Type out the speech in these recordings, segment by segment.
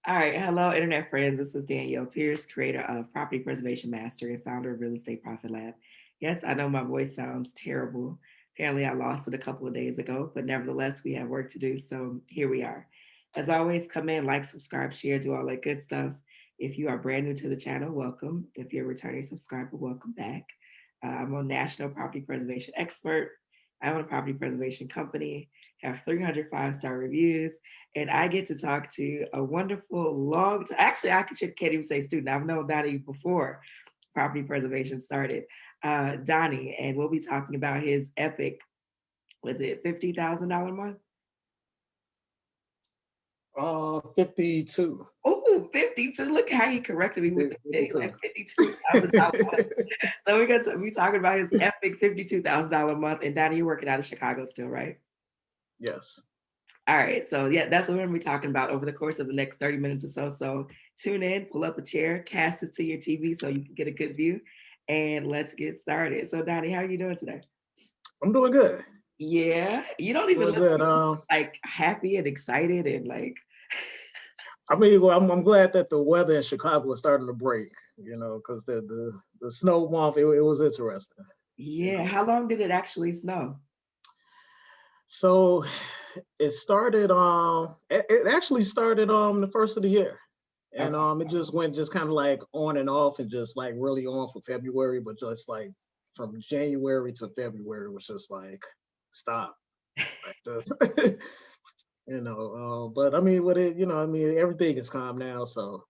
All right. Hello, Internet friends. This is Danielle Pierce, creator of Property Preservation Master and founder of Real Estate Profit Lab. Yes, I know my voice sounds terrible. Apparently, I lost it a couple of days ago, but nevertheless, we have work to do. So here we are. As always, come in, like, subscribe, share, do all that good stuff. If you are brand new to the channel, welcome. If you're a returning subscriber, welcome back. I'm a national property preservation expert. I own a property preservation company, have 305-star reviews, and I get to talk to a wonderful actually, can't even say student. I've known Donnie before property preservation started. Donnie, and we'll be talking about his epic, was it $50,000 month? 52. Oh, 52. Look how he corrected me with the big, 52. like $52,000. So we're going to be talking about his epic $52,000 month. And Donnie, you're working out of Chicago still, right? Yes. All right. So yeah, that's what we're going to be talking about over the course of the next 30 minutes or so. So tune in, pull up a chair, cast this to your TV so you can get a good view, and let's get started. So Donnie, how are you doing today? I'm doing good. Yeah. You don't even Doing look good. like happy and excited and like I mean, well, I'm glad that the weather in Chicago is starting to break, because the snow month, it was interesting. yeah. How long did it actually snow? So it started it actually started the first of the year. And Okay. it just went just kind of like on and off and just like really on for February, but just like from January to February was just like stop. Like just but I mean, everything is calm now. So,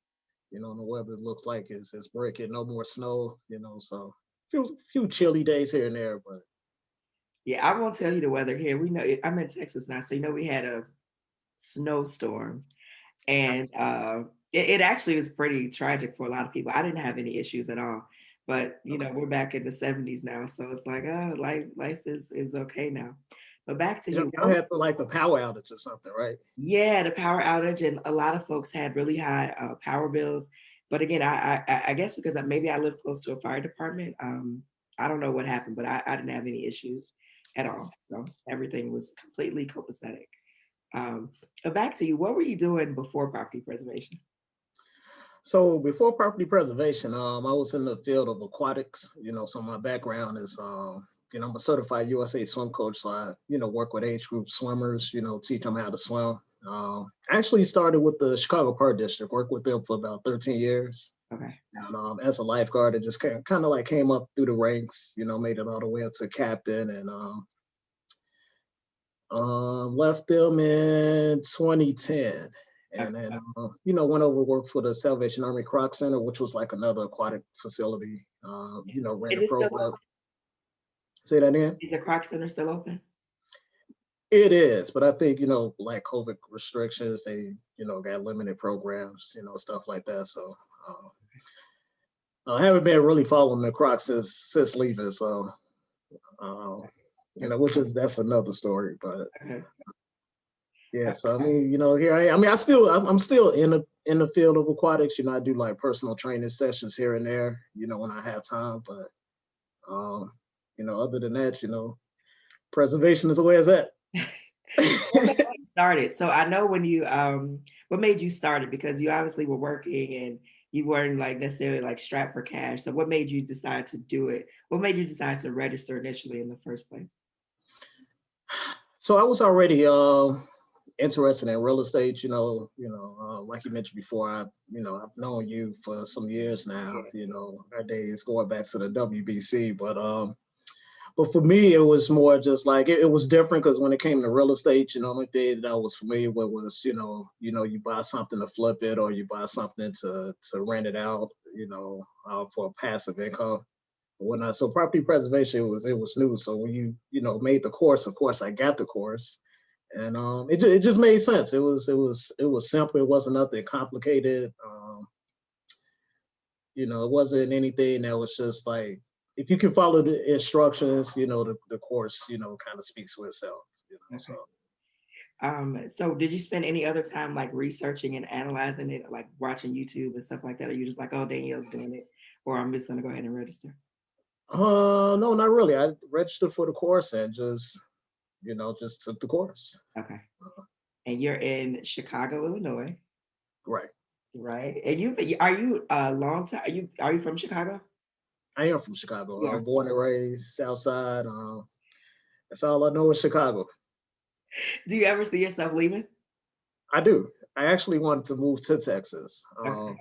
the weather looks like it's breaking, no more snow, so few chilly days here and there, but Yeah, I won't tell you the weather here. We know I'm in Texas now, so we had a snowstorm, and it actually was pretty tragic for a lot of people. I didn't have any issues at all, but okay. we're back in the 70s now, so it's like, oh, life is okay now. But back to you. Y'all had like the power outage or something, right? Yeah, the power outage, and a lot of folks had really high power bills. But again, I guess because maybe I live close to a fire department. I don't know what happened, but I didn't have any issues at all. So everything was completely copacetic. But back to you. What were you doing before property preservation? So before property preservation, I was in the field of aquatics. So my background is, I'm a certified USA swim coach. So I, work with age group swimmers. Teach them how to swim. I actually started with the Chicago Park District. Worked with them for about 13 years. Okay. And as a lifeguard, it just kind of like came up through the ranks. Made it all the way up to captain, and left them in 2010. And then, went over to work for the Salvation Army Croc Center, which was like another aquatic facility, ran Is a it still program. open? Say that again? Is the Croc Center still open? It is, but I think, like COVID restrictions, they, got limited programs, stuff like that. So I haven't been really following the Crocs since leaving. So, that's another story, but Okay. yes, I mean, here I am. I mean, I'm still in the field of aquatics. I do like personal training sessions here and there, when I have time. But other than that, preservation is the way it's at. What made you started? So I know when you what made you start it, because you obviously were working and you weren't like necessarily like strapped for cash. So what made you decide to do it? What made you decide to register initially in the first place? So I was already interested in real estate. Like you mentioned before, I've known you for some years now. Our days going back to the WBC, but for me, it was more just like it was different because when it came to real estate, the only thing that I was familiar with was, you buy something to flip it or you buy something to rent it out, for a passive income or whatnot. So property preservation it was new. So when made the course, of course I got the course, and it just made sense. It was simple. It wasn't nothing complicated. It wasn't anything that was just like, if you can follow the instructions, the course, kind of speaks for itself. So. So did you spend any other time like researching and analyzing it, like watching YouTube and stuff like that? Or you just like, oh, Danielle's doing it, or I'm just gonna go ahead and register? No, not really. I registered for the course and just took the course. Okay. And you're in Chicago, Illinois. Right. Right. And are you a long time? Are you from Chicago? I am from Chicago. You are. Born and raised South Side. That's all I know is Chicago. Do you ever see yourself leaving? I do. I actually wanted to move to Texas. Okay.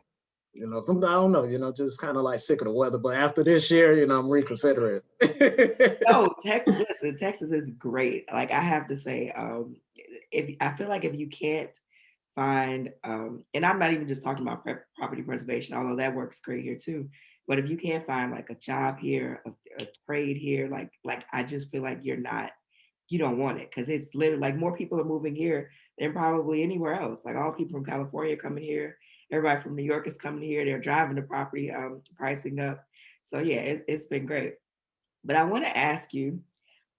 Something I don't know, just kind of like sick of the weather. But after this year, I'm reconsidering. No, Texas. Listen, Texas is great. Like I have to say, if I feel like if you can't find, and I'm not even just talking about property preservation, although that works great here too. But if you can't find like a job here, a trade here, like I just feel like you don't want it because it's literally like more people are moving here than probably anywhere else. Like all people from California coming here, everybody from New York is coming here. They're driving the property pricing up. So yeah, it's been great. But I want to ask you,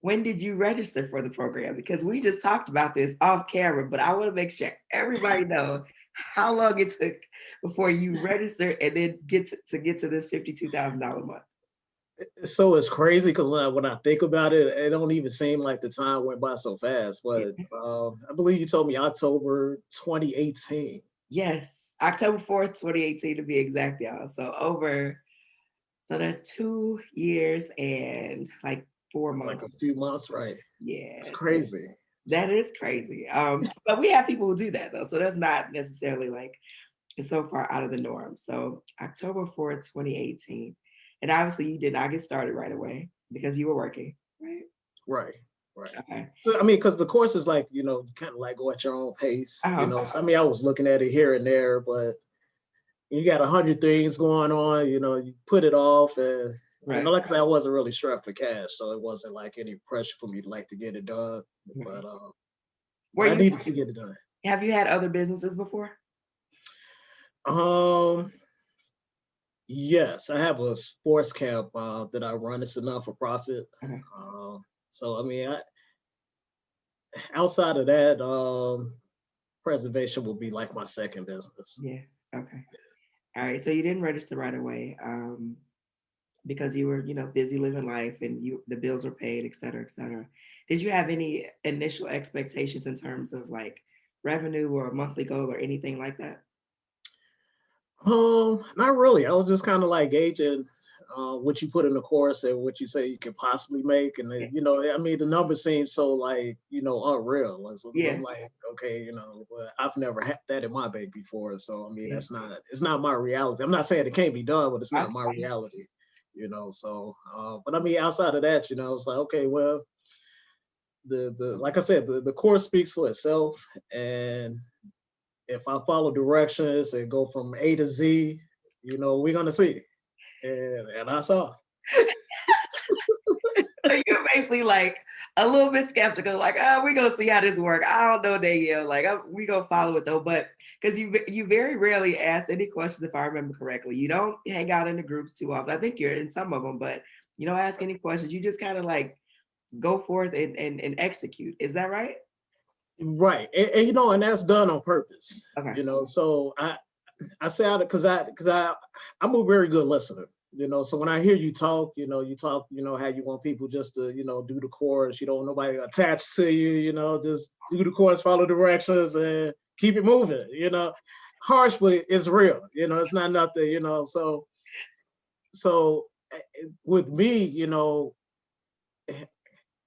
when did you register for the program? Because we just talked about this off camera, but I want to make sure everybody know how long it took before you registered and then get to this $52,000 a month. So it's crazy because when I think about it, it don't even seem like the time went by so fast. But I believe you told me October 2018. Yes, October 4th, 2018 to be exact, y'all. So that's 2 years and like 4 months. Like a few months, right? It's Yeah, crazy. that is crazy. But we have people who do that though, so that's not necessarily like it's so far out of the norm. So October 4th, 2018, and obviously you did not get started right away because you were working, right? Right, right. Okay. So I mean, because the course is like, kind of like go at your own pace, Uh-huh. So I mean, I was looking at it here and there, but you got 100 things going on, you put it off, and Right. like I said, I wasn't really strapped for cash, so it wasn't like any pressure for me to like to get it done. Right. But Were I you needed to get it done. have you had other businesses before? Um, yes, I have a sports camp that I run. It's a non for profit. Okay. So I mean, outside of that, preservation will be like my second business. Yeah. Okay. All right. So you didn't register right away, because you were, busy living life and the bills were paid, et cetera, et cetera. Did you have any initial expectations in terms of like revenue or a monthly goal or anything like that? Not really. I was just kind of like gauging what you put in the course and what you say you can possibly make, and Yeah. then, I mean, the numbers seem so like unreal. And so Yeah. I'm like, okay, well, I've never had that in my bank before, so I mean, Yeah. it's not my reality. I'm not saying it can't be done, but it's I- not my reality. So but I mean, outside of that, it's like, okay, well, the like I said, the course speaks for itself, and if I follow directions and go from A to Z, we're gonna see. And I saw. So you're basically like a little bit skeptical, like, oh, we're gonna see how this work. I don't know, Danielle. Like, we gonna follow it though. But because you very rarely ask any questions, if I remember correctly. You don't hang out in the groups too often. I think you're in some of them, but you don't ask any questions. You just kind of like go forth and execute. Is that right? Right. And and that's done on purpose. Okay. So I say out because I'm a very good listener. So when I hear you talk, you talk, how you want people just to, do the course, you don't want nobody attached to you, just do the course, follow directions and keep it moving, harsh, but it's real, it's not nothing, so with me,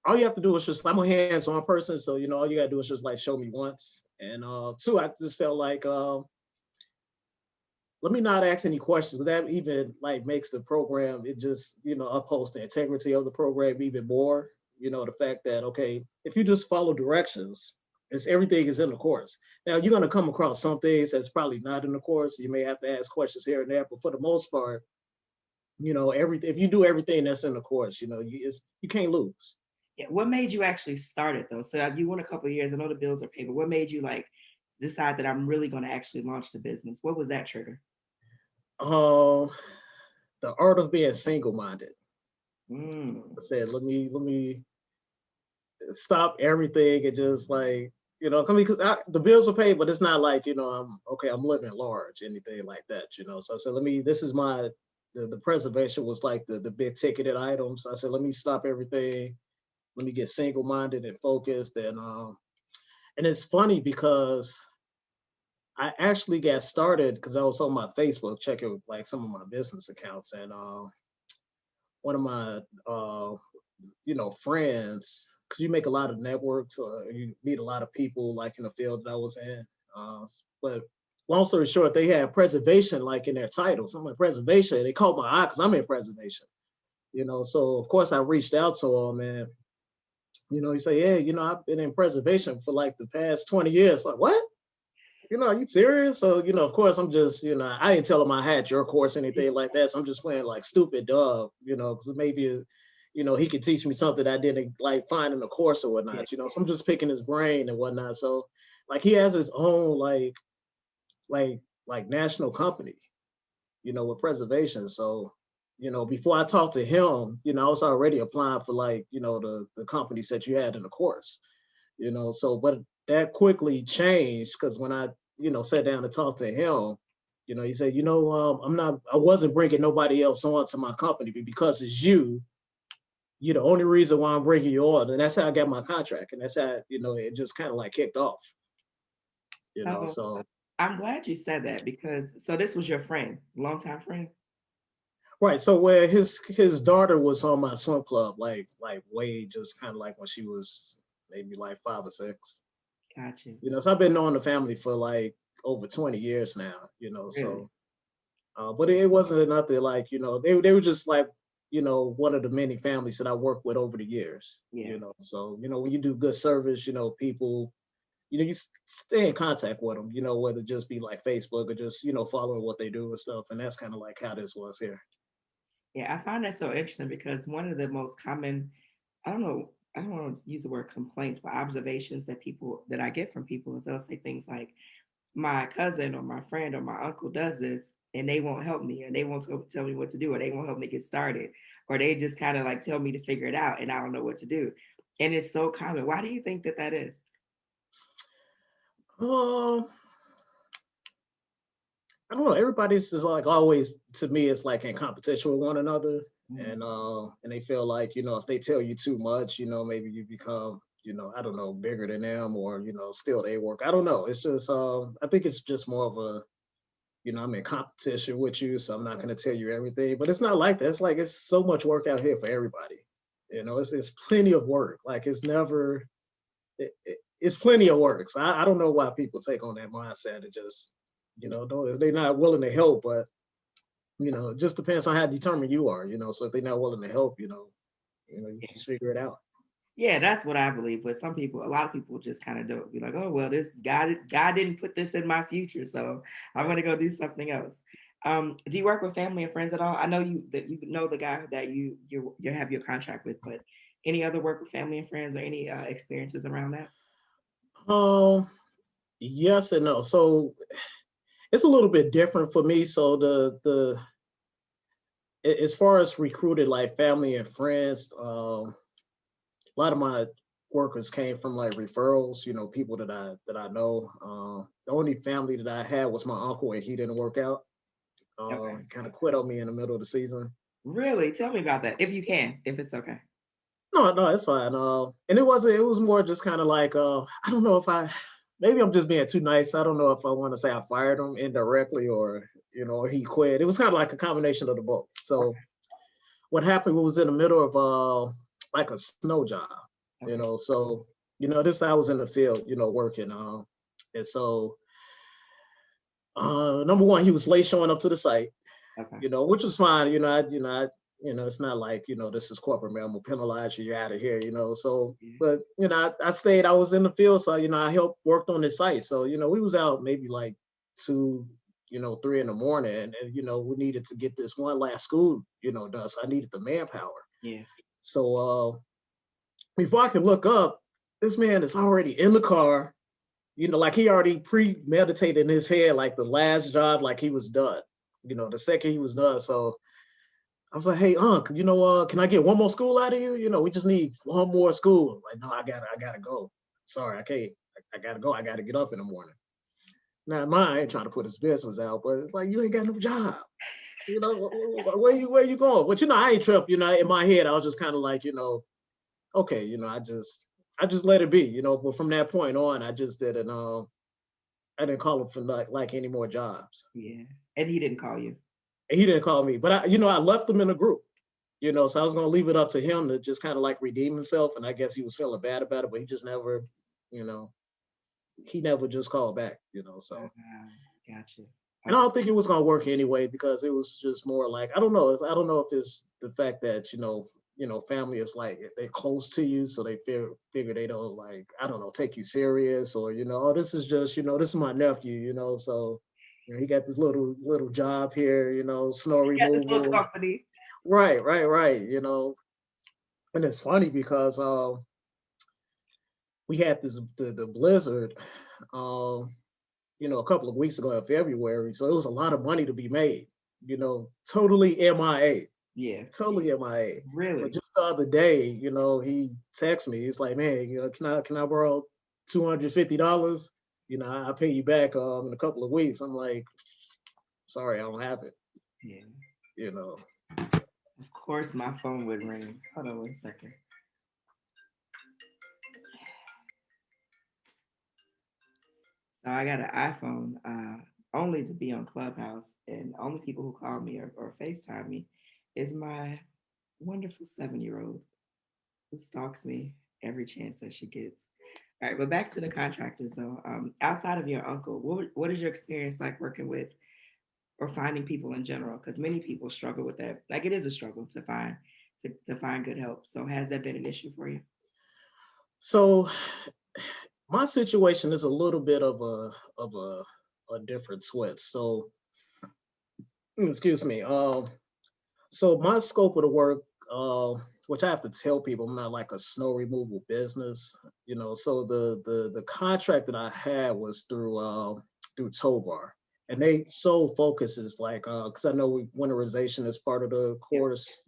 all you have to do is just, I'm a hands-on person, so all you gotta do is just like show me once. And two, I just felt like let me not ask any questions. That even like makes the program, it just, upholds the integrity of the program even more. The fact that, okay, if you just follow directions, it's everything is in the course. Now you're gonna come across some things that's probably not in the course. You may have to ask questions here and there, but for the most part, everything, if you do everything that's in the course, you can't lose. Yeah. What made you actually start it though? So you went a couple of years. I know the bills are paid, but what made you like decide that I'm really going to actually launch the business? What was that trigger? Um, the art of being single-minded. Mm. I said, let me stop everything and just like, because the bills are paid, but it's not like, I'm living large, anything like that, So I said, this is the preservation was like the big ticketed items. I said, let me stop everything. Let me get single-minded and focused. And it's funny because I actually got started because I was on my Facebook checking like some of my business accounts, and one of my friends, because you make a lot of networks, you meet a lot of people like in the field that I was in. But long story short, they had preservation like in their titles. I'm like preservation. They caught my eye because I'm in preservation. So of course I reached out to him, and he said, yeah, I've been in preservation for like the past 20 years. Like, what? Are you serious? So, of course, I'm just, I didn't tell him I had your course, anything like that. So I'm just playing like stupid dog, because maybe, he could teach me something I didn't like find in the course or Yeah. whatnot, So I'm just picking his brain and whatnot. So like he has his own like national company, with preservation. So, before I talked to him, I was already applying for like, the companies that you had in the course. So but that quickly changed because when I sat down to talk to him, he said, I wasn't bringing nobody else on to my company, but because it's you're the only reason why I'm bringing you on. And that's how I got my contract, and that's how it just kind of like kicked off. So So I'm glad you said that because so this was your friend, longtime friend. right. So where his daughter was on my swim club, like way just kind of like when she was maybe like 5 or 6. Gotcha. So I've been knowing the family for like over 20 years now, Really? so but it wasn't nothing like, they were just like, one of the many families that I worked with over the years, Yeah. so, when you do good service, people, you stay in contact with them, whether it just be like Facebook or just, following what they do and stuff. And that's kind of like how this was here. Yeah, I find that so interesting because one of the most common, I don't want to use the word complaints, but observations that I get from people is they'll say things like, my cousin or my friend or my uncle does this and they won't help me, or they won't tell me what to do, or they won't help me get started, or they just kind of like tell me to figure it out and I don't know what to do. And it's so common. Why do you think that that is? Um, I don't know. Everybody's just like always to me, it's like in competition with one another. Mm, And they feel like, if they tell you too much, maybe you become, I don't know, bigger than them, or, still they work. I don't know. It's just I think it's just more of a, I'm in competition with you, so I'm not gonna tell you everything. But it's not like that. It's like it's so much work out here for everybody. It's plenty of work. Like it's never it's plenty of work. So I don't know why people take on that mindset and just, they're not willing to help, but it just depends on how determined you are, So if they're not willing to help, you yeah. just figure it out. Yeah, that's what I believe. But a lot of people just kind of don't be like, oh well, this God didn't put this in my future, so I'm gonna go do something else. Do you work with family and friends at all? I know you know the guy that you have your contract with, but any other work with family and friends or any experiences around that? Um, yes and no. So it's a little bit different for me. So as far as recruited like family and friends, a lot of my workers came from like referrals, people that I know. The only family that I had was my uncle, and he didn't work out. Okay. He kind of quit on me in the middle of the season. Really? Tell me about that, if you can, if it's okay. No, no, it's fine. And it was more just kind of like, I don't know if maybe I'm just being too nice. I don't know if I want to say I fired him indirectly, or, he quit. It was kind of like a combination of the both. So Okay. what happened was in the middle of like a snow job, Okay. so, this I was in the field, working. And so, number one, he was late showing up to the site, Okay. which was fine. It's not like, this is corporate, man. I'm gonna penalize you, you're out of here, So, Yeah. but I stayed, I was in the field, so I helped worked on this site. So, we was out maybe like 2, 3 in the morning, and we needed to get this one last school, done. So I needed the manpower. Yeah. So before I could look up, this man is already in the car, like he already premeditated in his head, like the last job, like he was done, the second he was done. So I was like, hey, Unc, can I get one more school out of you? We just need one more school. Like, no, I gotta go. Sorry, I can't. I gotta go. I gotta get up in the morning. Now, mine I ain't trying to put his business out, but it's like you ain't got no job. Where you going? But I ain't tripped. In my head, I was just kind of like, okay, I just let it be. But from that point on, I just didn't. I didn't call him for like any more jobs. Yeah. And he didn't call you. And he didn't call me, but I left him in a group. So I was gonna leave it up to him to just kind of like redeem himself. And I guess he was feeling bad about it, but he just never, you know, he never just called back. So Gotcha. and I don't think it was gonna work anyway because it was just more like I don't know. I don't know if it's the fact that family is like they're close to you, so they figure they don't like I don't know take you serious or oh this is just this is my nephew. So he got this little job here, snow You got this little removal. company. Right. And it's funny because we had the blizzard. A couple of weeks ago in February. So it was a lot of money to be made, totally MIA, Yeah. totally MIA. Really? But just the other day, he texted me. He's like, man, can I borrow $250? I'll pay you back in a couple of weeks. I'm like, sorry, I don't have it. Yeah. Of course my phone would ring. Hold on 1 second. So I got an iPhone only to be on Clubhouse, and only people who call me or FaceTime me is my wonderful 7-year-old who stalks me every chance that she gets. All right, but back to the contractors though. Outside of your uncle, what is your experience like working with or finding people in general? Because many people struggle with that. Like it is a struggle to find good help. So has that been an issue for you? So my situation is a little bit of a different twist. So excuse me. So my scope of the work, which I have to tell people, I'm not like a snow removal business. So the contract that I had was through Tovar, and they sole focus is like because I know winterization is part of the course.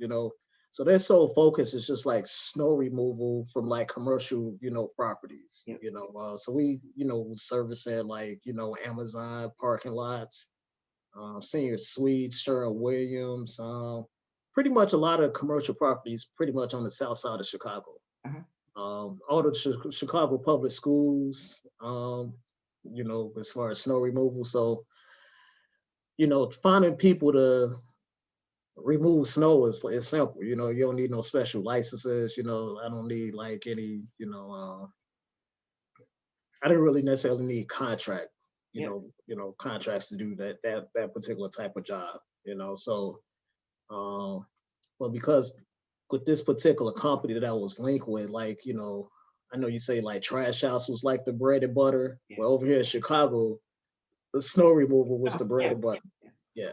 So their sole focus is just like snow removal from like commercial properties. Yep. So we servicing like Amazon parking lots, senior suites, Sherwin Williams, pretty much a lot of commercial properties, pretty much on the south side of Chicago. Uh-huh. All the Chicago public schools, as far as snow removal. So, finding people to remove snow is simple. You don't need no special licenses. I don't need like any, I didn't really necessarily need contract, contracts to do that particular type of job. So but because with this particular company that I was linked with, like, I know you say like trash house was like the bread and butter. Yeah. Well, over here in Chicago, the snow removal was the bread and butter. Yeah.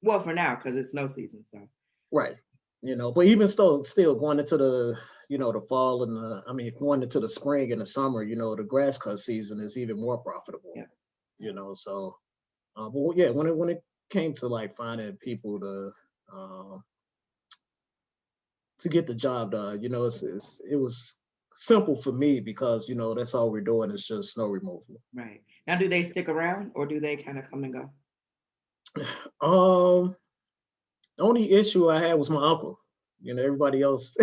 Well, for now, because it's snow season, so. Right. But even still going into the fall and going into the spring and the summer, the grass cut season is even more profitable. Yeah. So, but yeah, when it came to like finding people to get the job done, it was simple for me because that's all we're doing is just snow removal. Right. Now, do they stick around or do they kind of come and go? The only issue I had was my uncle. Everybody else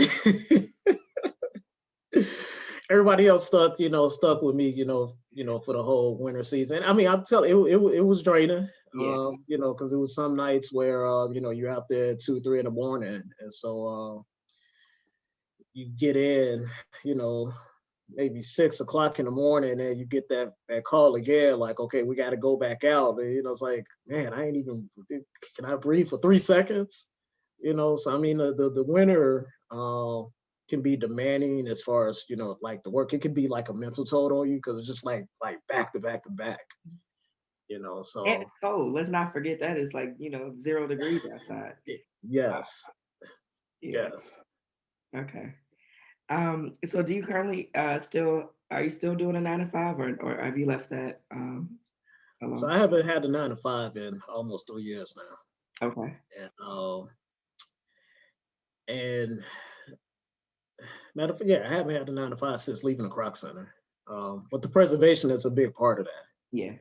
everybody else stuck with me, for the whole winter season. I'm telling you, it was draining. Yeah. Because it was some nights where you're out there at 2-3 in the morning, and so you get in, maybe 6 o'clock in the morning, and you get that call again, like, okay, we got to go back out. And, it's like, man, I ain't even. Can I breathe for 3 seconds? So the winter can be demanding as far as like the work. It can be like a mental toll on you because it's just like back to back to back. So and it's cold. Let's not forget that it's like 0 degrees outside. Yes. Yes. Okay. So do you currently are you still doing a 9 to 5 or have you left that alone? So I haven't had a 9 to 5 in almost 3 years now. Okay. And matter of fact, I haven't had a 9 to 5 since leaving the Croc Center. But the preservation is a big part of that. Yeah.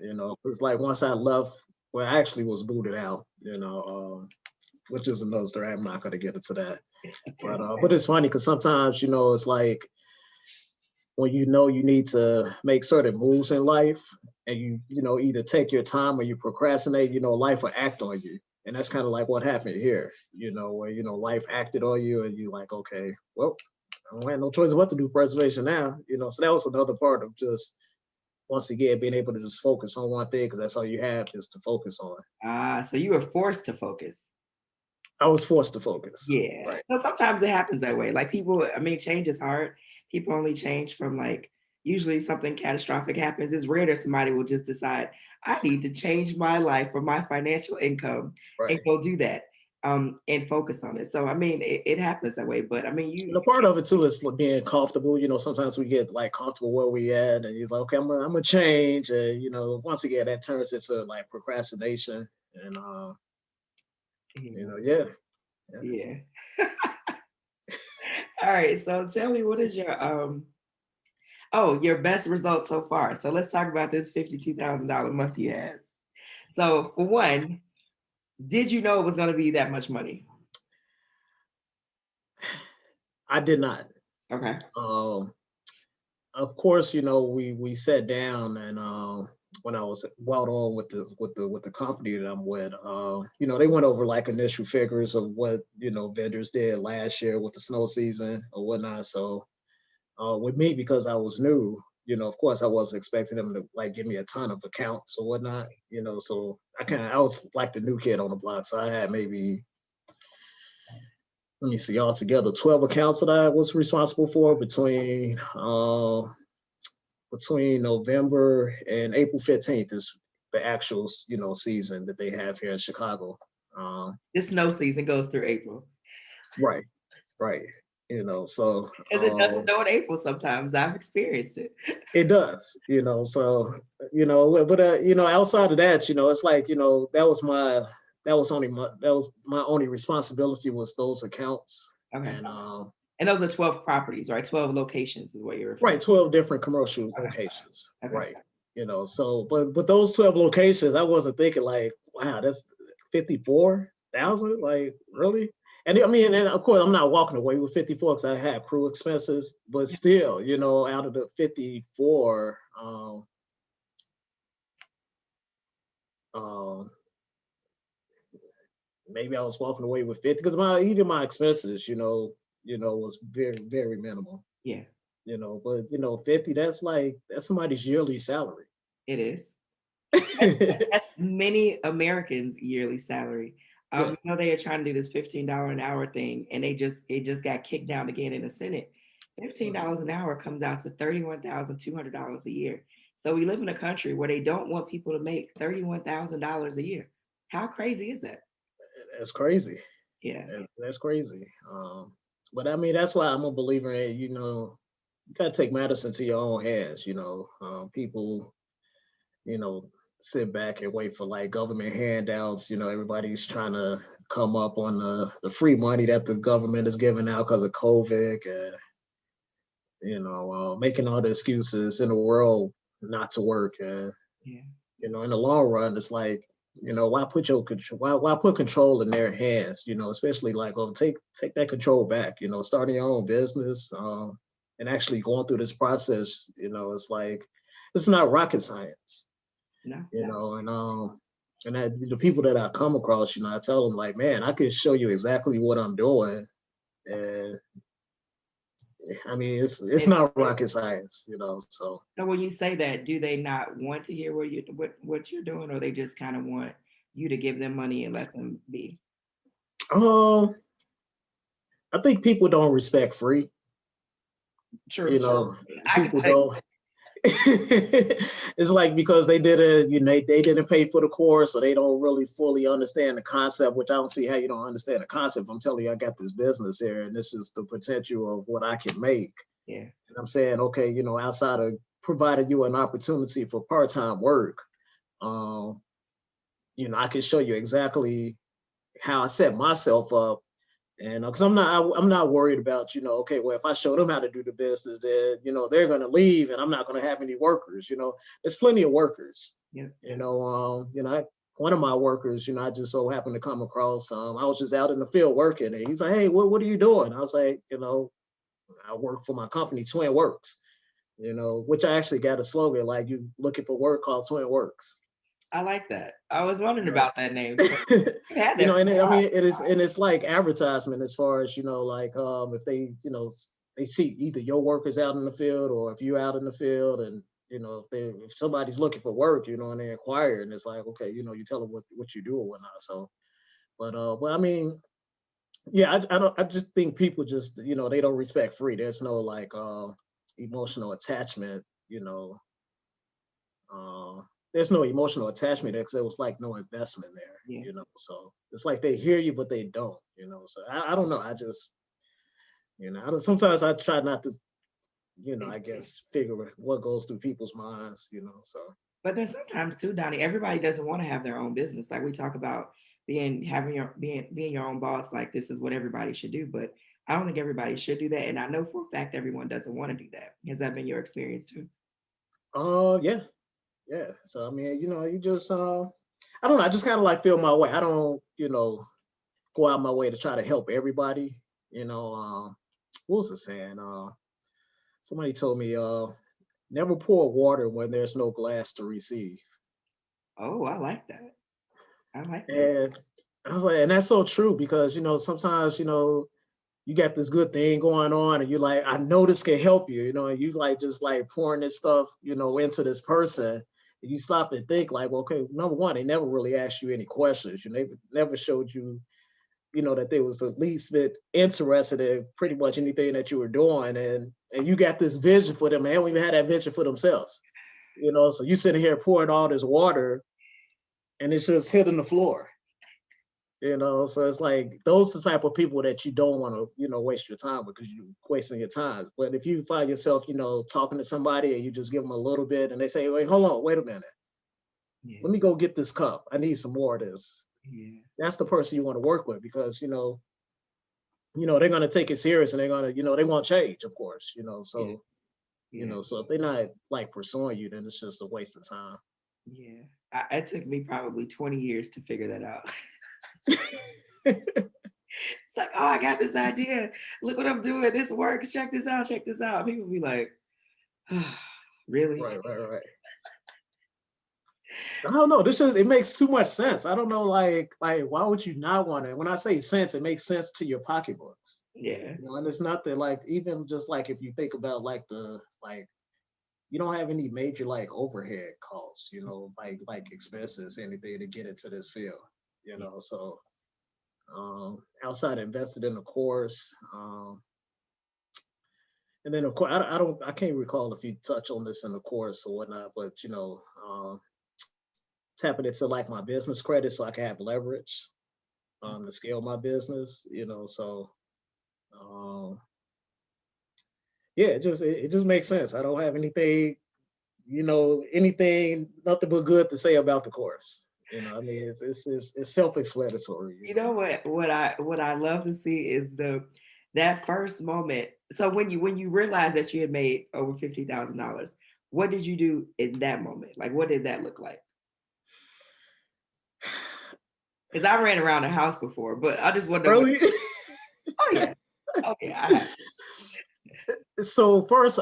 It's like once I left, well, I actually was booted out, which is another story. I'm not going to get into that. But it's funny because sometimes, it's like when you need to make certain moves in life and you know, either take your time or you procrastinate, you know, life will act on you. And that's kind of like what happened here, you know, where, you know, life acted on you and you like, okay, well, I don't have no choice what to do preservation now, you know. So that was another part of just, once again, being able to just focus on one thing, because that's all you have is to focus on. Ah, so you were forced to focus. I was forced to focus. Yeah. Right. So sometimes it happens that way. Like people, I mean, change is hard. People only change from like usually something catastrophic happens. It's rare that somebody will just decide, I need to change my life for my financial income and Right. go do that and focus on it. So I mean it happens that way. But I mean And a part of it too is being comfortable. You know, sometimes we get like comfortable where we at, and he's like, okay, I'm gonna change. And you know, once again, that turns into like procrastination, and you you know, yeah, yeah. yeah. All right. So tell me what is your your best result so far. So let's talk about this $52,000 month you had. So for one, did you know it was going to be that much money? I did not. Okay. Um, of course, you know, we sat down and when I was brought on with the company that I'm with, you know, they went over like initial figures of what, you know, vendors did last year with the snow season or whatnot. So with me, because I was new, you know, of course I wasn't expecting them to like give me a ton of accounts or whatnot, you know. So I was like the new kid on the block. So I had maybe, let me see, altogether 12 accounts that I was responsible for between November and April 15th is the actual, you know, season that they have here in Chicago. Um, This snow season goes through April right, right. You know, so because it does snow in April sometimes. I've experienced it. it does, you know, so you know, but you know, outside of that, you know, it's like, you know, that was my only responsibility was those accounts. Okay. And And those are 12 properties, right? 12 locations is what you're referring right, 12 different commercial to. Okay. locations. Okay. Right. You know, so but those 12 locations, I wasn't thinking like, wow, that's 54,000, like really? And I mean, and of course, I'm not walking away with 54 because I had crew expenses, but still, you know, out of the 54, um, maybe I was walking away with 50 because even my expenses, you know, was very, very minimal, Yeah, you know, but you know, 50, that's somebody's yearly salary. it is. That's many Americans' yearly salary. Yeah. You know, they are trying to do this $15 an hour thing, and it just got kicked down again in the Senate. Mhm. $15 an hour comes out to $31,200 a year. So we live in a country where they don't want people to make $31,000 a year. How crazy is that? That's crazy. Yeah, That's crazy. But I mean, that's why I'm a believer in, you know, you gotta take matters into your own hands, you know. People, you know, sit back and wait for like government handouts. You know, everybody's trying to come up on the free money that the government is giving out because of COVID, and you know, making all the excuses in the world not to work. And yeah, you know, in the long run, it's like, you know, why put your control? Why put control in their hands? You know, especially like, oh, take that control back. You know, starting your own business, and actually going through this process. You know, it's like it's not rocket science. no, You know, and the people that I come across, you know, I tell them like, man, I could show you exactly what I'm doing, and I mean, it's it's not rocket science. You know, so. so when you say that, do they not want to hear what you're doing, or they just kind of want you to give them money and let them be? Um, I think people don't respect free. True. You know, I can people tell you. don't. It's like because they didn't, you know, they didn't pay for the course, or they don't really fully understand the concept. Which I don't see how you don't understand the concept. I'm telling you, I got this business here, and this is the potential of what I can make. Yeah. And I'm saying, okay, you know, outside of providing you an opportunity for part-time work, um, you know, I can show you exactly how I set myself up. And because I'm not worried about, you know, okay, well, if I show them how to do the business, then you know they're gonna leave, and I'm not gonna have any workers. You know, there's plenty of workers. Yeah. You know, one of my workers, you know, I just so happened to come across. I was just out in the field working, and he's like, "Hey, what are you doing?" I was like, you know, I work for my company, Twin Works. you know, which I actually got a slogan like you looking for work called Twin Works. I like that. I was wondering Yeah. about that name. You had You that know, for and a I while. mean it is, and it's like advertisement as far as, you know, like if they, you know, they see either your workers out in the field or if you're out in the field, and you know, if somebody's looking for work, you know, and they inquire, and it's like, okay, you know, you tell them what you do or whatnot. So, but I mean, yeah, I don't, I just think people just, you know, they don't respect free. There's no like emotional attachment, you know. Uh, there's no emotional attachment there because there was like no investment there, Yeah. you know. So it's like they hear you, but they don't, you know. So I don't know. I just, you know, I don't, sometimes I try not to, you know, I guess figure what goes through people's minds, you know. So But then sometimes too, Donnie, everybody doesn't want to have their own business. Like we talk about being your own boss, like this is what everybody should do. But I don't think everybody should do that. And I know for a fact everyone doesn't want to do that. Has that been your experience too? yeah, yeah. So I mean, you know, you just I don't know, I just kind of like feel my way. I don't, you know, go out my way to try to help everybody. You know, what was the saying? Somebody told me, never pour water when there's no glass to receive. Oh, I like that. I like that. And I was like, and that's so true because, you know, sometimes, you know, you got this good thing going on and you're like, I know this can help you, you know, and you like just like pouring this stuff, you know, into this person. And you stop and think like, well, okay, number one, they never really asked you any questions. You never showed you, you know, that they was at least bit interested in pretty much anything that you were doing. And you got this vision for them. And they don't even have that vision for themselves. You know, so you sitting here pouring all this water and it's just hitting the floor. You know, so it's like those the type of people that you don't want to, you know, waste your time with because you're wasting your time. But if you find yourself, you know, talking to somebody and you just give them a little bit and they say, wait, hold on, wait a minute. Yeah. Let me go get this cup. I need some more of this. Yeah. That's the person you want to work with because, you know, they're gonna take it serious and they're gonna, you know, they want change, of course, you know. Yeah. So, you Yeah. know, so if they're not like pursuing you, then it's just a waste of time. Yeah. It took me probably 20 years to figure that out. It's like, oh, I got this idea. Look what I'm doing. This works. Check this out. Check this out. People be like, oh, really? Right. I don't know. This just it makes too much sense. I don't know, like why would you not want it? When I say sense, it makes sense to your pocketbooks. Yeah. You know, and it's not that like even just like if you think about like the like you don't have any major like overhead costs, you know, like expenses, anything to get into this field, you Yeah. know. So outside invested in the course. And then of course I can't recall if you touch on this in the course or whatnot, but you know, tapping into like my business credit so I can have leverage to scale my business, you know. So um yeah, it just makes sense. I don't have anything, you know, anything, nothing but good to say about the course. You know, I mean, it's self-explanatory. You You know, know what I love to see is that first moment. So when you realized that you had made over $50,000, what did you do in that moment? Like what did that look like? Because I ran around the house before, but I just want to know what. really. Oh yeah, oh yeah, I have. So first,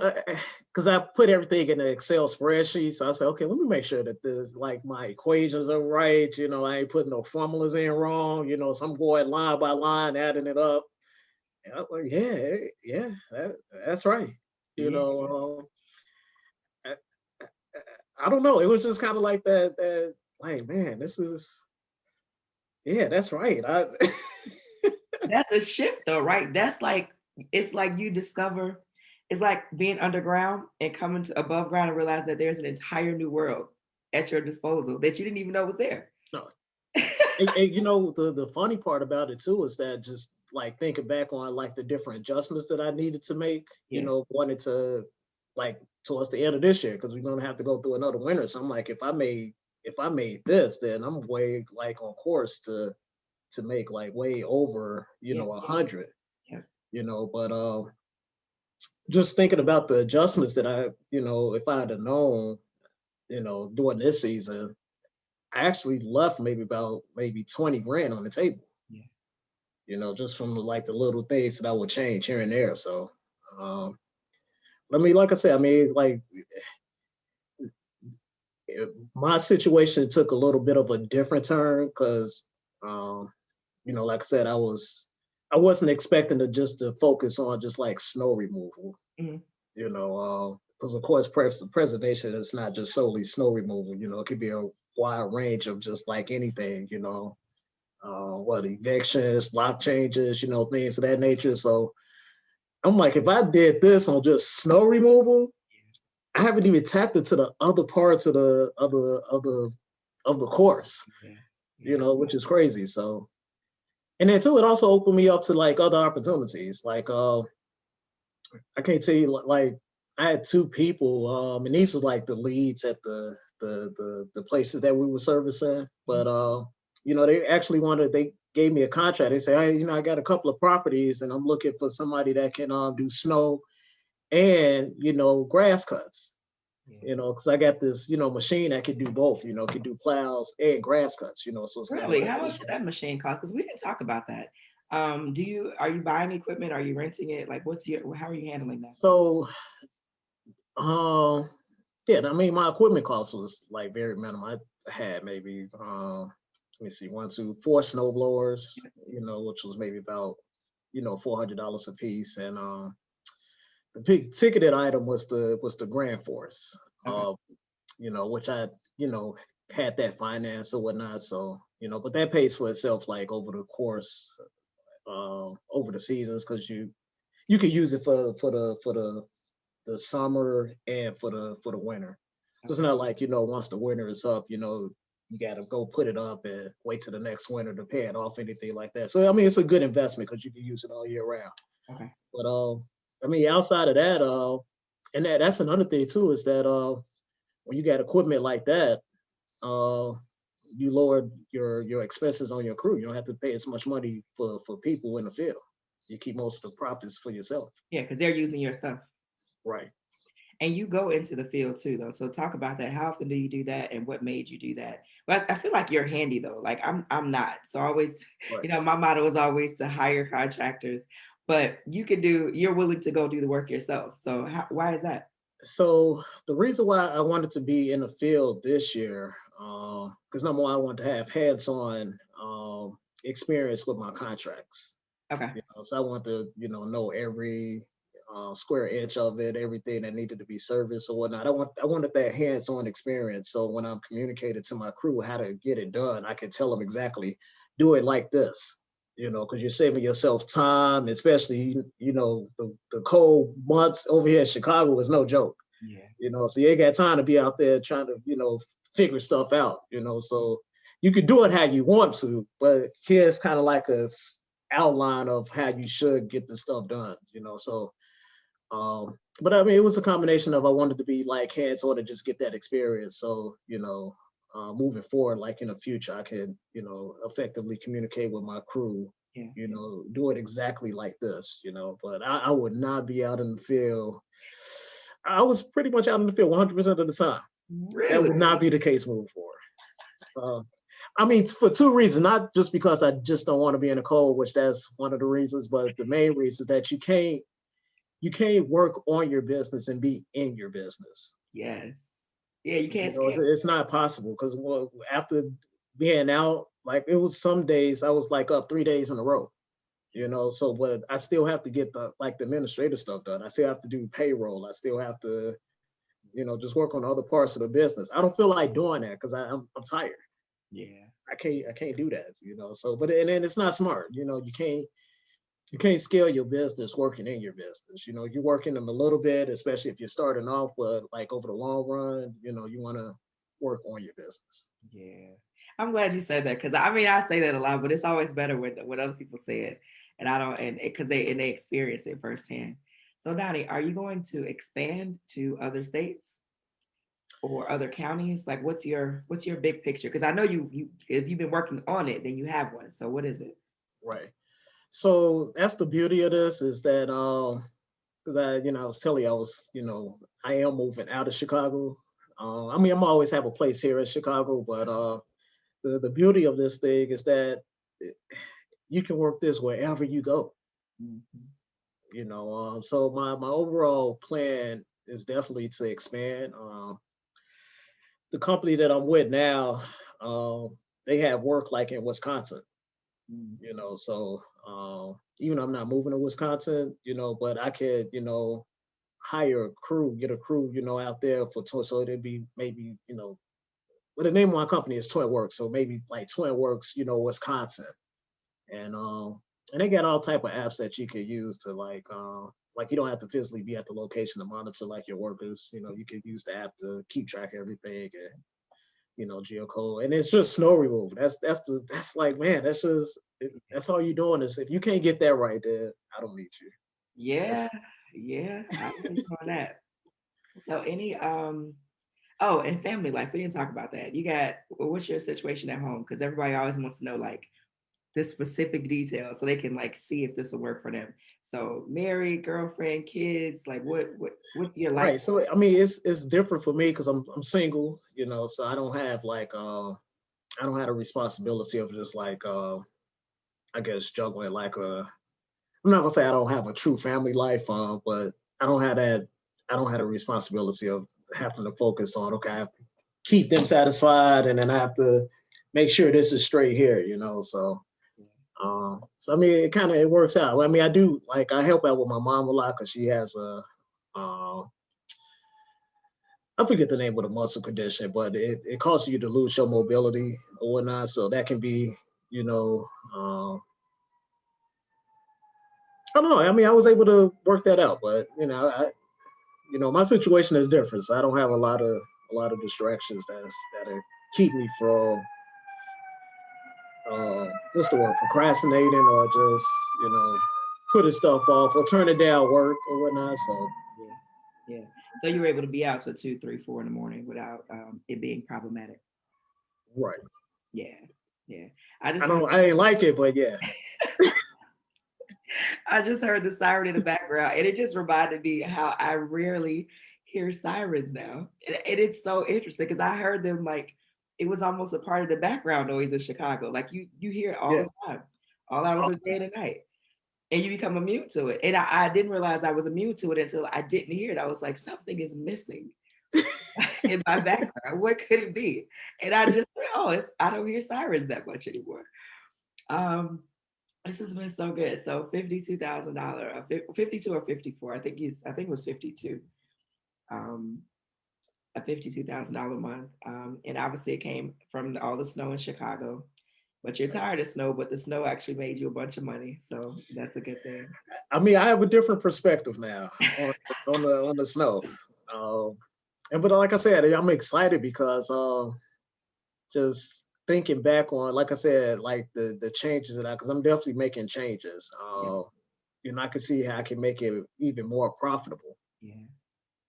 because I put everything in an Excel spreadsheet, so I said, okay, let me make sure that this like my equations are right. You know, I ain't putting no formulas in wrong. You know, so I'm going line by line, adding it up. And I was like, yeah, that's right. You Yeah, know, I, I don't know. It was just kind of like that. Like, man, this is yeah, that's right. that's a shift though, right? That's like it's like you discover. It's like being underground and coming to above ground and realize that there's an entire new world at your disposal that you didn't even know was there. no, and, you know, the funny part about it too is that just like thinking back on like the different adjustments that I needed to make, you Yeah, know, wanted to like towards the end of this year because we're gonna have to go through another winter. So I'm like, if I made this, then I'm way like on course to make like way over, you yeah, know, 100, yeah, you know. But just thinking about the adjustments that I, you know, if I had known, you know, during this season, I actually left maybe 20 grand on the table, yeah. you know, just from like the little things that I would change here and there. So, um, I mean, like I said, I mean, like my situation took a little bit of a different turn because, um, like I said, I wasn't expecting to focus on just like snow removal, Mhm. because of course preservation is not just solely snow removal. It could be a wide range of just like anything. What evictions, lot changes, things of that nature. So I'm like, if I did this on just snow removal, I haven't even tapped into the other parts of the course, Yeah. Yeah. which is crazy. So, and then too, it also opened me up to like other opportunities. Like, I can't tell you, like, I had two people, and these were like the leads at the places that we were servicing. But they actually they gave me a contract. They say, hey, I got a couple of properties, and I'm looking for somebody that can do snow and grass cuts. Yeah. Because I got this, machine that can do both. Can do plows and grass cuts. So it's kind of Really? like, How much did that machine cost? Because we didn't talk about that. Are you buying equipment? Are you renting it? Like, how are you handling that? so. Um, yeah, I mean, my equipment cost was like very minimal. I had maybe, let me see, one, two, four snow blowers, which was maybe about, $400 a piece. And the big ticketed item was the Grand Force, Okay. which I, you know, had that finance or whatnot. So, but that pays for itself like over the course, over the seasons, because you can use it for the summer and for the winter. So it's Okay. not like, once the winter is up, you got to go put it up and wait till the next winter to pay it off, anything like that. So I mean, it's a good investment because you can use it all year round. Okay. But I mean, outside of that, and that's another thing too, is that when you got equipment like that, uh, you lower your expenses on your crew. You don't have to pay as much money for people in the field. You keep most of the profits for yourself. Yeah, because they're using your stuff. Right. And you go into the field too, though. So talk about that. How often do you do that, and what made you do that? But I feel like you're handy though. Like I'm not. So I always, Right. my motto is always to hire contractors, but you're willing to go do the work yourself. So why is that? So the reason why I wanted to be in the field this year, because number one, I wanted to have hands-on experience with my contracts. Okay. So I want to, know every square inch of it, everything that needed to be serviced or whatnot. I wanted that hands-on experience. So when I'm communicating to my crew how to get it done, I can tell them exactly, do it like this. Because you're saving yourself time, especially the cold months over here in Chicago is no joke. Yeah. So you ain't got time to be out there trying to figure stuff out. So you could do it how you want to, but here's kind of like a outline of how you should get the stuff done. So but I mean, it was a combination of I wanted to be like hands on and just get that experience. So moving forward, like in the future, I can effectively communicate with my crew. Yeah. Do it exactly like this. But I would not be out in the field. I was pretty much out in the field 100% of the time. That Really? would not be the case moving forward. I mean, for two reasons, not just because I just don't want to be in the cold, which that's one of the reasons, but the main reason is that you can't work on your business and be in your business. Yes. Yeah, you can't It's, scale. it's not possible because after being out, like it was some days I was like up 3 days in a row. So but I still have to get the administrative stuff done. I still have to do payroll. I still have to, just work on other parts of the business. I don't feel like doing that because I'm tired. Yeah. I can't do that. So but and then it's not smart. You can't scale your business working in your business. You work in them a little bit, especially if you're starting off, but like over the long run, you want to work on your business. Yeah. I'm glad you said that because I mean I say that a lot, but it's always better when other people say it, and I don't, and because they experience it firsthand. So Donnie, are you going to expand to other states or other counties? Like, what's your big picture? Because I know you if you've been working on it, then you have one. So what is it? Right. So that's the beauty of this is that because I was telling you I am moving out of Chicago. I mean, I'm always have a place here in Chicago, but the beauty of this thing is that you can work this wherever you go. Mhm. So my overall plan is definitely to expand. The company that I'm with now, they have work like in Wisconsin, Mm. so even though I'm not moving to Wisconsin, but I could, hire a crew, get a crew, out there so it'd be maybe, well, the name of my company is Twin Works, so maybe like Twin Works, Wisconsin, and um, and they got all type of apps that you could use to like you don't have to physically be at the location to monitor like your workers. You could use the app to keep track of everything and geocode, and it's just snow removal. That's like, man, that's all you're doing is if you can't get that right there, I don't need you. Yeah, That's yeah, I was just on that. So any oh, and family life, we didn't talk about that. You got what's your situation at home? Because everybody always wants to know like this specific detail so they can like see if this will work for them. So married, girlfriend, kids, like what's your life? right. So I mean, it's different for me because I'm single, so I don't have like I don't have the responsibility of just like I guess juggling like a I'm not gonna say I don't have a true family life, but I don't have that. I don't have the responsibility of having to focus on. Okay, I have to keep them satisfied, and then I have to make sure this is straight here. So I mean, it works out. I mean, I do like I help out with my mom a lot because she has a uh, I forget the name of the muscle condition, but it causes you to lose your mobility or whatnot. So that can be, you know, I don't know. I mean, I was able to work that out, but my situation is different. So I don't have a lot of distractions that are keep me from what's the word, procrastinating or just putting stuff off or turning down work or whatnot. So Yeah, yeah. So you were able to be out till 2, 3, 4 in the morning without it being problematic. right, Yeah, yeah. I I just heard don't I didn't like it, but yeah, I just heard the siren in the background, and it just reminded me how I rarely hear sirens now. And it's so interesting because I heard them like it was almost a part of the background noise in Chicago. Like you hear it all yeah, the time, all hours all of the the day and night, and you become immune to it. And I didn't realize I was immune to it until I didn't hear it. I was like, something is missing time. in my background. What could it be? And I just oh, I don't hear sirens that much anymore. Um, this has been so good. So $52,000, 52 or 54. I think it was 52. Um, a $52,000 month. And obviously it came from all the snow in Chicago. But you're tired of snow, but the snow actually made you a bunch of money. So that's a good thing. I mean, I have a different perspective now on on the snow. Um, and but like I said, I'm excited because just thinking back on, like I said, like the changes that because I'm definitely making changes. Yeah. I can see how I can make it even more profitable. Yeah.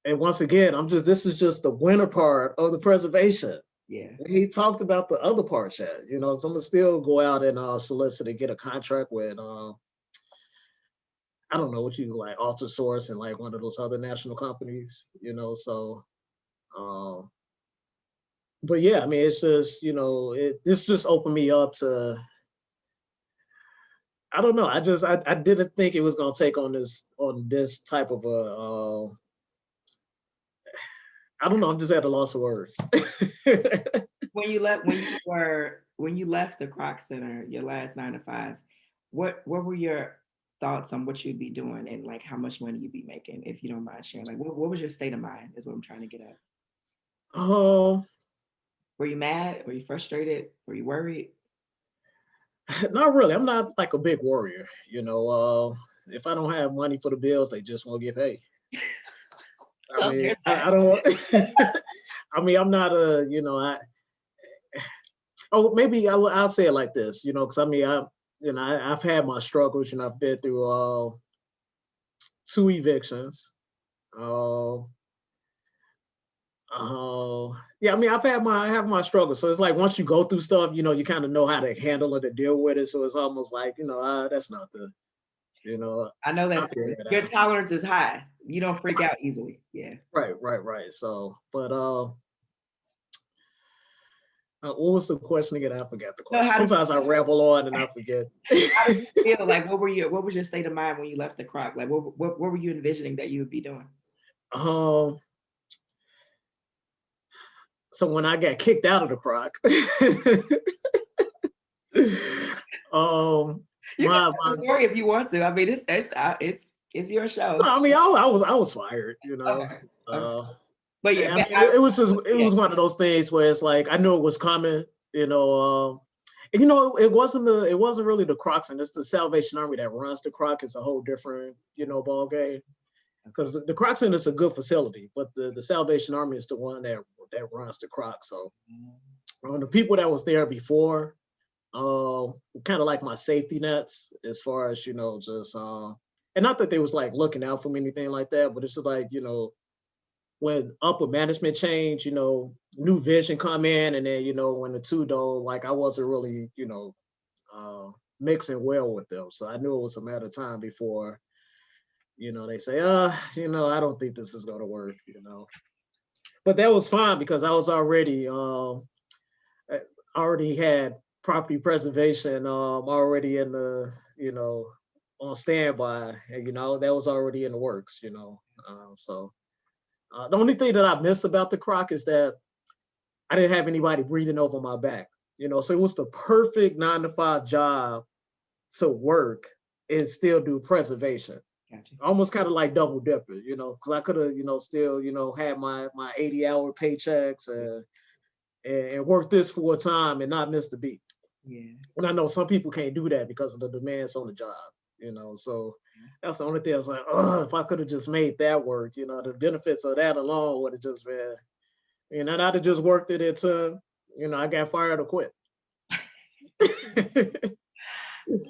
And once again, this is just the winter part of the preservation. Yeah. He talked about the other parts yet, so I'm gonna still go out and solicit and get a contract with I don't know what you like, Alter Source and like one of those other national companies, so um but yeah, I mean it's just, this just opened me up to I don't know. I didn't think it was gonna take on this type of a I don't know, I'm just at a loss for words. When you left the Croc Center, your last 9 to 5, what were your thoughts on what you'd be doing and like how much money you'd be making, if you don't mind sharing? Like what was your state of mind is what I'm trying to get at. um Were you mad? Were you frustrated? Were you worried? Not really. I'm not like a big warrior. If I don't have money for the bills, they just won't get paid. I Well, mean, there's I, that. I don't. I mean, I'm not a. Oh, maybe I'll say it like this. Because I mean, I've had my struggles. I've been through 2 evictions. Uh, yeah. I mean, I have my struggles. So it's like once you go through stuff, you kind of know how to handle it and deal with it. So it's almost like that's not the. You know, I know I that figure it your out. tolerance is high. You don't freak Right, out easily. Yeah. right, right, right. So, but What was the question again? I forgot the No, question. Sometimes I ramble on and I forget. how did you feel? Like, what was your state of mind when you left the croc? Like, what were you envisioning that you would be doing? um, so when I got kicked out of the croc, um, You can my tell the my story if you want to. I mean, it's your show. no, I mean, I was fired, you know. Okay. Okay. Uh, But yeah, I but mean, it was just it yeah, was one of those things where it's like I knew it was coming, you know. And it wasn't really the Crocs, and it's the Salvation Army that runs the Croc. It's a whole different, ball game. okay. Because the Croc Center is a good facility, but the Salvation Army is the one that runs the Croc. So the people that was there before, kind of like my safety nets as far as just and not that they was like looking out for me anything like that, but it's just like when upper management change, new vision come in, and then when the two don't, like I wasn't really uh, mixing well with them, so I knew it was a matter of time before they say, I don't think this is gonna work, but that was fine because I was already had property preservation already in the on standby, and that was already in the works, so the only thing that I miss about the Croc is that I didn't have anybody breathing over my back, so it was the perfect 9 to 5 job to work and still do preservation. Gotcha. Almost kind of like double dipper, because I could have, still, had my 80-hour paychecks and work this full time and not miss the beat. Yeah. And I know some people can't do that because of the demands on the job, so that's the only thing I was like, oh, if I could have just made that work, the benefits of that alone would have just been, and I'd have just worked it until, I got fired or quit.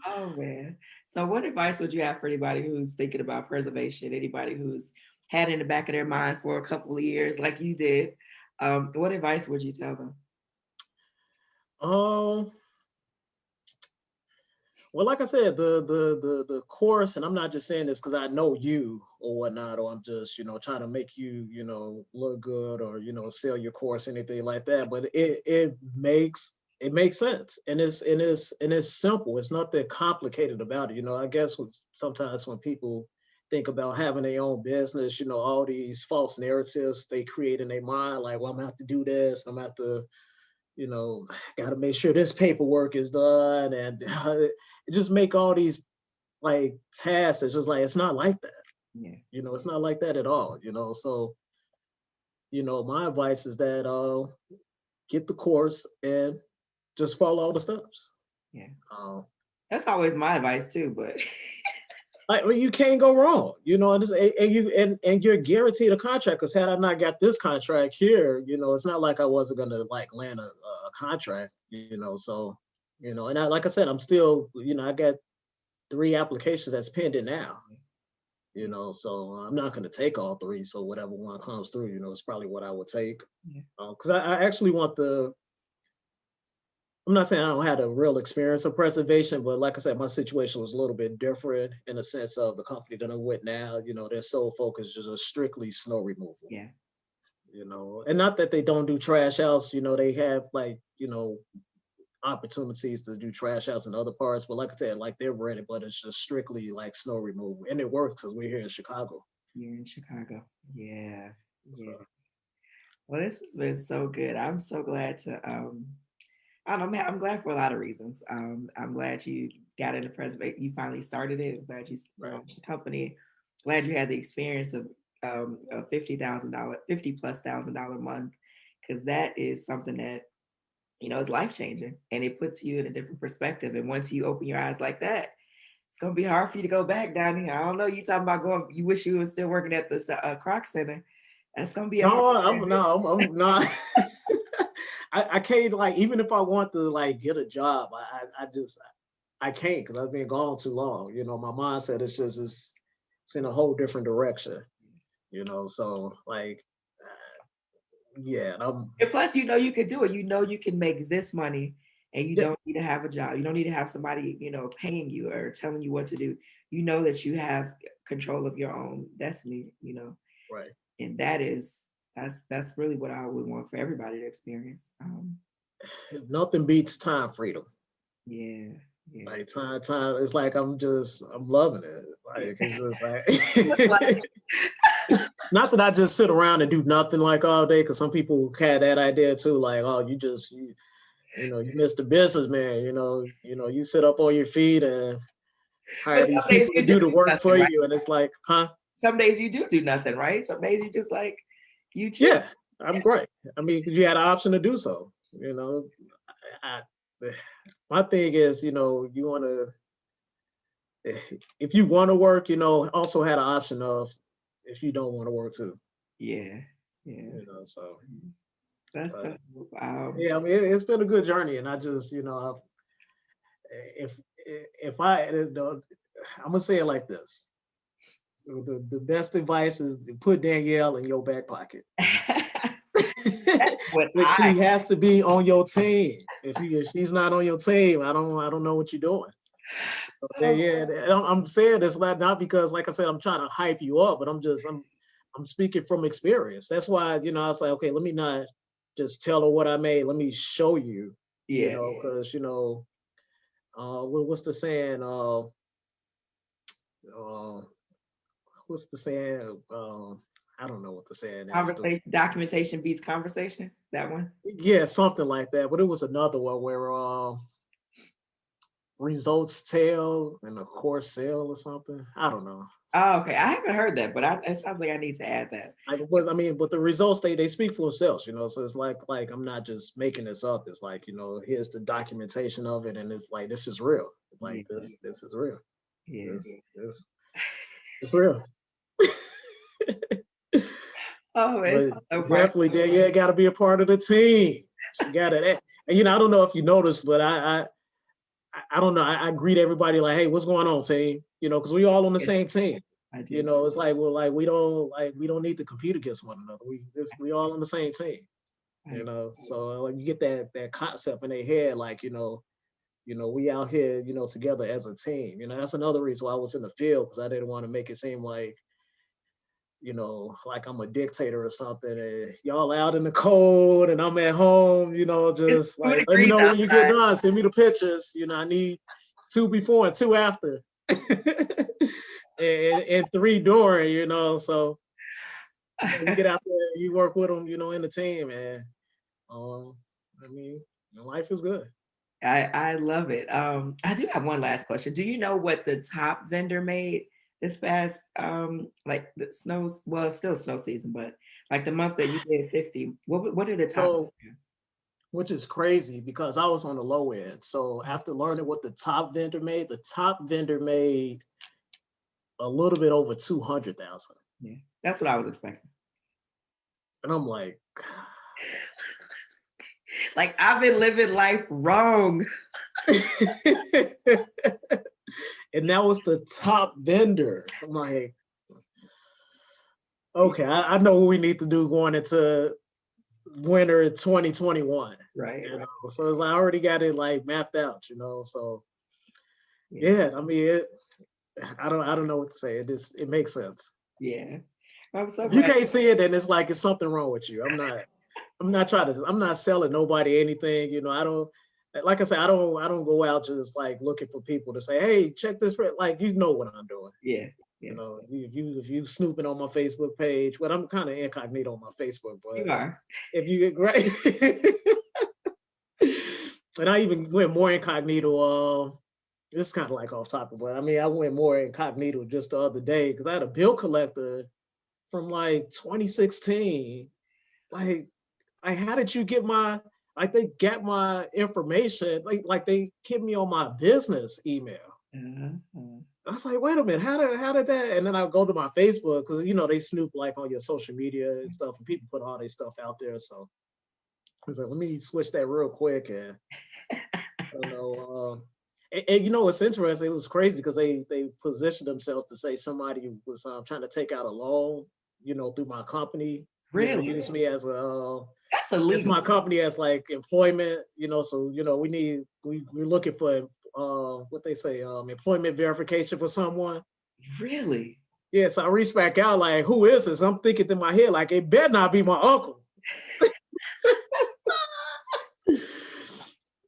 Oh man. So what advice would you have for anybody who's thinking about preservation? Anybody who's had in the back of their mind for a couple of years, like you did? What advice would you tell them? um, Well, like I said, the course, and I'm not just saying this because I know you or whatnot, or I'm just trying to make you look good, or sell your course, anything like that. But it makes sense, and it's simple. It's not that complicated about it. I guess sometimes when people think about having their own business, all these false narratives they create in their mind, like, well, I'm gonna have to do this, I'm gonna have to got to make sure this paperwork is done, and just make all these like tasks. It's just like it's not like that. Yeah. It's not like that at all. So my advice is that get the course and just follow all the steps. Yeah. Uh, That's always my advice too, but I mean, you can't go wrong, and you're guaranteed a contract. Because had I not got this contract here, it's not like I wasn't gonna like land a contract, So, and like I said, I'm still, I got 3 applications that's pending now, So I'm not gonna take all 3. So whatever one comes through, it's probably what I would take. yeah. Because I actually want the I'm not saying I don't have a real experience of preservation, but like I said, my situation was a little bit different in the sense of the company that I'm with now. Their sole focus is just strictly snow removal. Yeah. And not that they don't do trash house. They have like opportunities to do trash house in other parts, but like I said, like they're ready, but it's just strictly like snow removal, and it works because we're here in Chicago. You're in Chicago. Yeah. Yeah. So Well, this has been so good. I'm so glad to I don't know, man, I'm glad for a lot of reasons. I'm glad you got into preservation. You finally started it. I'm glad you right, launched the company. Glad you had the experience of a $50,000, $50,000+ month, because that is something that is life changing, and it puts you in a different perspective. And once you open your eyes like that, it's gonna be hard for you to go back, Donnie. I don't know. You talking about going? You wish you were still working at the Croc Center. That's gonna be a hard. no, I'm not. I can't, like, even if I want to like get a job, I can't because I've been gone too long. My mindset is just it's in a whole different direction. So like, yeah, And plus, you could do it. You can make this money, and you yeah, don't need to have a job. You don't need to have somebody, paying you or telling you what to do. You know that you have control of your own destiny, right. and that's really what I would want for everybody to experience. nothing beats time freedom. Yeah. Yeah. Like time. It's like I'm loving it. Like it's just Like, like not that I just sit around and do nothing like all day, because some people had that idea too. Like, oh, you Mr. Businessman. You sit up on your feet and hire but these some days people to you do do the work nothing, for right? you, and it's like, huh? Some days you do nothing, right? Some days you just like you chill. Yeah, I'm great. I mean, you had an option to do so. I, my thing is, you want to, if you want to work, also had an option of if you don't want to work too. Yeah. Yeah. So, That's but so yeah, I mean, it's been a good journey, and I just, if if I, I'm gonna say it like this: the best advice is to put Danielle in your back pocket. that's what But she has to be on your team. If she's not on your team, I don't know what you're doing. So, yeah, I'm saying this not because, like I said, I'm trying to hype you up, but I'm speaking from experience. That's why I was like, okay, let me not just tell her what I made. Let me show you. Yeah. Because what's the saying? Uh, what's the saying? I don't know what the saying is. Conversation, documentation beats conversation. That one. Yeah, something like that. But it was another one where results tell and the course sell or something. I don't know. Oh, okay. I haven't heard that, but it sounds like I need to add that. But the results they speak for themselves, So it's like I'm not just making this up. It's like here's the documentation of it, and it's like this is real. Like this is real. Yeah. This it's real. Oh, it's but definitely, Danielle got to be a part of the team. She got it. And I don't know if you noticed, but I don't know. I greet everybody like, "Hey, what's going on, team?" Because we all on the same team. It's like we don't need to compete against one another. We all on the same team. So you get that concept in their head, like we out here, together as a team. That's another reason why I was in the field, because I didn't want to make it seem like like I'm a dictator or something, and y'all out in the cold and I'm at home, just like, let me know when you get done, send me the pictures, I need 2 before and 2 after, and 3 during, so you get out there, you work with them, in the team, and I mean, life is good. I love it. I do have one last question. Do you know what the top vendor made this past like the snows? Well, it's still snow season, but like the month that you did 50, what are the top? So, which is crazy because I was on the low end. So after learning what the top vendor made a little bit over 200,000. Yeah, that's what I was expecting. And I'm like, like I've been living life wrong. And that was the top vendor. I'm like, okay, I know what we need to do going into winter 2021. Right. So it's like I already got it like mapped out, So yeah, I mean I don't know what to say. It makes sense. Yeah. I'm so if you can't see it, then it's like it's something wrong with you. I'm not selling nobody anything, I don't, like I said, I don't go out just like looking for people to say, hey, check this, like, what I'm doing. Yeah. If you snooping on my Facebook page, well, I'm kind of incognito on my Facebook, but you are. If you get great, and I even went more incognito. This is kind of like off topic, but I mean, I went more incognito just the other day because I had a bill collector from like 2016. Like, how did you get they get my information, like they hit me on my business email. I was like, wait a minute, how did that? And then I go to my Facebook because they snoop like on your social media and stuff, and people put all their stuff out there. So I was like, let me switch that real quick, and I don't know. And it's interesting. It was crazy because they positioned themselves to say somebody was trying to take out a loan, through my company. Really? Use me as a that's illegal. It's my company as like employment, so we're looking for what they say, employment verification for someone. Really? Yeah, so I reached back out like, who is this? I'm thinking in my head like, it better not be my uncle.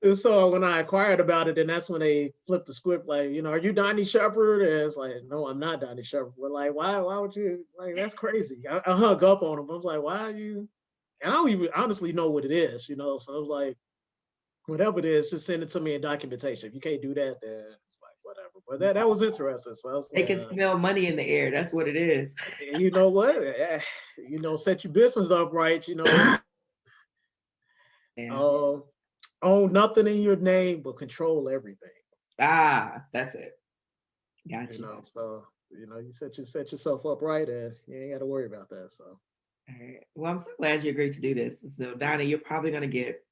And so when I inquired about it, and that's when they flipped the script, like, are you Donnie Shepherd? And it's like, no, I'm not Donnie Shepherd. But like, why would you, like, that's crazy. I hung up on him. I was like, why are you? And I don't even honestly know what it is, So I was like, whatever it is, just send it to me in documentation. If you can't do that, then it's like whatever. But that was interesting. So I was They like, can smell money in the air. That's what it is. you know what? Set your business up right. Yeah. Uh, own nothing in your name, but control everything. That's it. Got you. So you set yourself up right, and you ain't got to worry about that. So. All right. Well, I'm so glad you agreed to do this. So, Donnie, you're probably going to get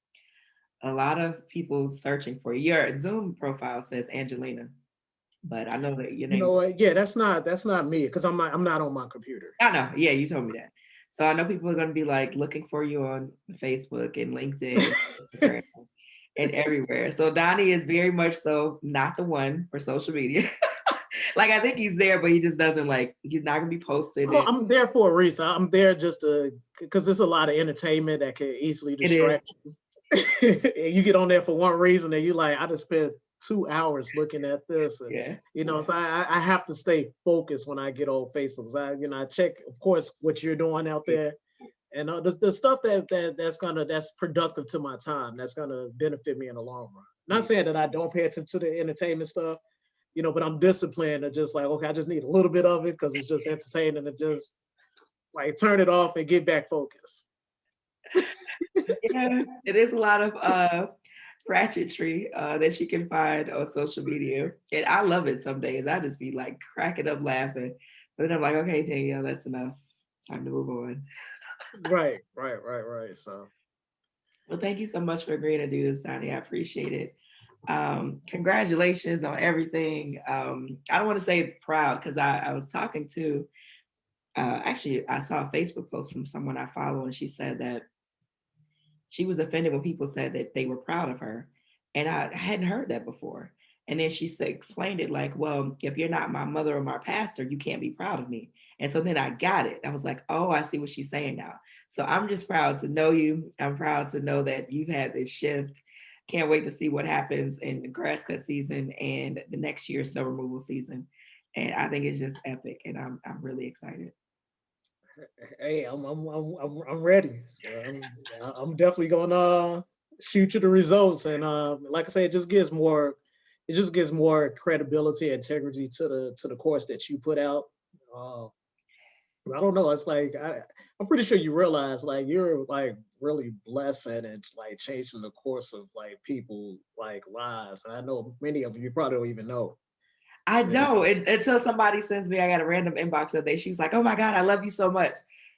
a lot of people searching for you. Your Zoom profile says Angelina, but I know that your You know name. what? Yeah, that's not me because I'm not on my computer. I know. Yeah, you told me that. So I know people are going to be like looking for you on Facebook and LinkedIn, Instagram, and everywhere. So Donnie is very much so not the one for social media. Like I think he's there, but he just doesn't he's not gonna be posted. Oh, I'm there for a reason. I'm there just because there's a lot of entertainment that can easily It is. distract you. You get on there for one reason, and you like, I just spent 2 hours looking at this, and, Yeah. So I have to stay focused when I get on Facebook. So I check, of course, what you're doing out there, and the stuff that's productive to my time, that's gonna benefit me in the long run. Not saying that I don't pay attention to the entertainment stuff, but I'm disciplined to just like, okay, I just need a little bit of it because it's just entertaining, and just like turn it off and get back focused. Yeah, it is a lot of ratchetry that you can find on social media. And I love it some days. I just be like cracking up laughing. But then I'm like, okay, Danielle, that's enough. Time to move on. Right. So Well, thank you so much for agreeing to do this, Donnie. I appreciate it. Congratulations on everything. I don't want to say proud because I was talking to, actually, I saw a Facebook post from someone I follow, and she said that she was offended when people said that they were proud of her. And I hadn't heard that before. And then she said, explained it like, well, if you're not my mother or my pastor, you can't be proud of me. And so then I got it. I was like, oh, I see what she's saying now. So I'm just proud to know you. I'm proud to know that you've had this shift. Can't wait to see what happens in the grass cut season and the next year's snow removal season. And I think it's just epic. And I'm really excited. hey, I'm ready. I'm definitely gonna shoot you the results, and like I say, it just gives more credibility, integrity to the course that you put out. I don't know. It's like I'm pretty sure you realize like you're like really blessing and like changing the course of like people like lives. And I know many of you probably don't even know. I Yeah. don't until somebody sends me, I got a random inbox the other day. She was like, oh my God, I love you so much.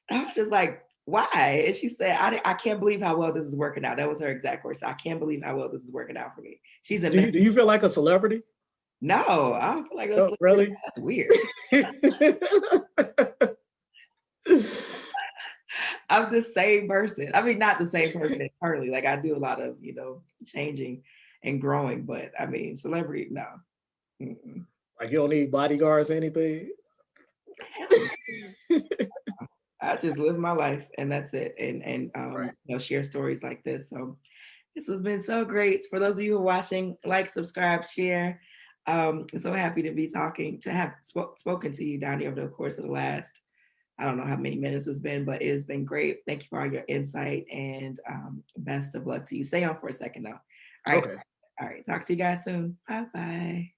And I was just like, why? And she said, I can't believe how well this is working out. That was her exact words. I can't believe how well this is working out for me. She's Do a you feel like a celebrity? No, I don't feel like No, really? that's weird. I'm the same person. I mean, not the same person internally. Like I do a lot of, changing and growing, but I mean, celebrity, no. Mm-mm. Like you don't need bodyguards or anything? I just live my life and that's it. And Right. share stories like this. So this has been so great. For those of you who are watching, like, subscribe, share. I'm so happy to be to have spoken to you, Donnie, over the course of the last, I don't know how many minutes it's been, but it has been great. Thank you for all your insight and best of luck to you. Stay on for a second though. All right. Okay. All right. Talk to you guys soon. Bye-bye.